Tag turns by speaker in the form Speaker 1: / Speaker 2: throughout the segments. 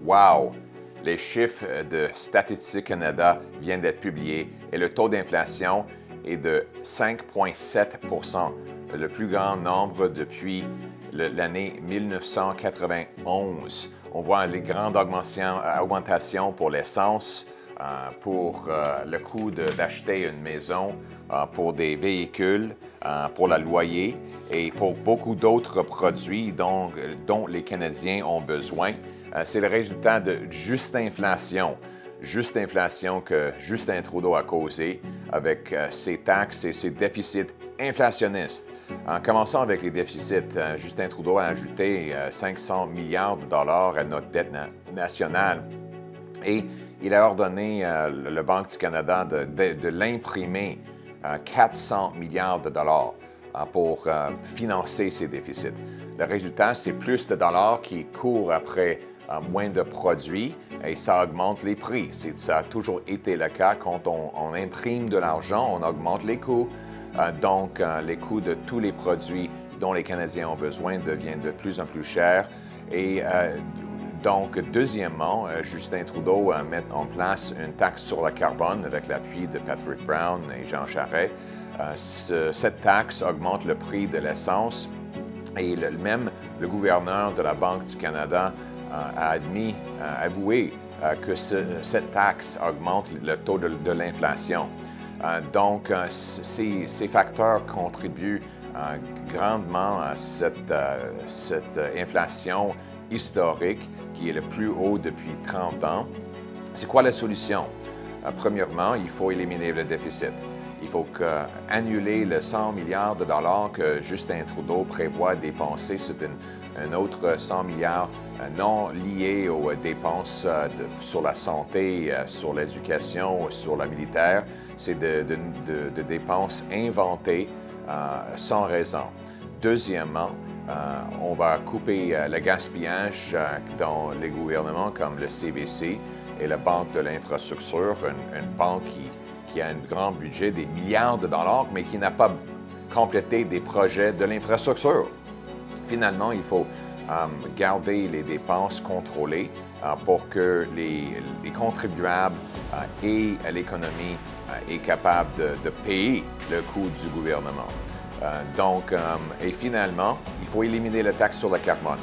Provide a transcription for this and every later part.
Speaker 1: Wow! Les chiffres de Statistique Canada viennent d'être publiés et le taux d'inflation est de 5,7 %, le plus grand nombre depuis l'année 1991. On voit les grandes augmentations pour l'essence, pour le coût d'acheter une maison, pour des véhicules, pour le loyer et pour beaucoup d'autres produits dont les Canadiens ont besoin. C'est le résultat de juste inflation que Justin Trudeau a causé avec ses taxes et ses déficits inflationnistes. En commençant avec les déficits, Justin Trudeau a ajouté 500 milliards de dollars à notre dette nationale et il a ordonné le Banque du Canada de l'imprimer 400 milliards de dollars pour financer ces déficits. Le résultat, c'est plus de dollars qui courent après moins de produits et ça augmente les prix. Ça a toujours été le cas. Quand on imprime de l'argent, on augmente les coûts. Donc, les coûts de tous les produits dont les Canadiens ont besoin deviennent de plus en plus chers. Et donc, deuxièmement, Justin Trudeau met en place une taxe sur le carbone avec l'appui de Patrick Brown et Jean Charest. Cette taxe augmente le prix de l'essence et le gouverneur de la Banque du Canada a avoué que cette taxe augmente le taux de l'inflation. Donc, ces facteurs contribuent grandement à cette inflation historique qui est le plus haut depuis 30 ans. C'est quoi la solution? Premièrement, il faut éliminer le déficit. Il faut annuler le 100 milliards de dollars que Justin Trudeau prévoit dépenser. C'est un autre 100 milliards non liés aux dépenses sur la santé, sur l'éducation, sur la militaire. C'est de dépenses inventées sans raison. Deuxièmement, on va couper le gaspillage dans les gouvernements comme le CBC et la Banque de l'infrastructure, une banque qui a un grand budget, des milliards de dollars, mais qui n'a pas complété des projets de l'infrastructure. Finalement, il faut garder les dépenses contrôlées pour que les contribuables et l'économie est capable de payer le coût du gouvernement. Et finalement, il faut éliminer la taxe sur le carbone.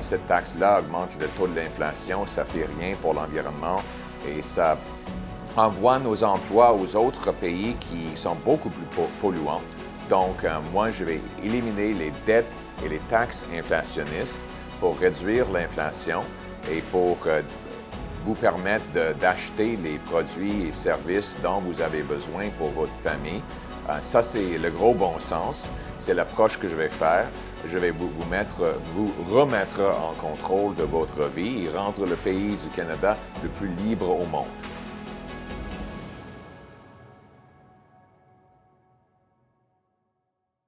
Speaker 1: Cette taxe-là augmente le taux de l'inflation, ça ne fait rien pour l'environnement et ça envoie nos emplois aux autres pays qui sont beaucoup plus polluants. Donc, moi, je vais éliminer les dettes et les taxes inflationnistes pour réduire l'inflation et pour vous permettre d'acheter les produits et services dont vous avez besoin pour votre famille. Ça, c'est le gros bon sens. C'est l'approche que je vais faire. Je vais vous remettre en contrôle de votre vie et rendre le pays du Canada le plus libre au monde.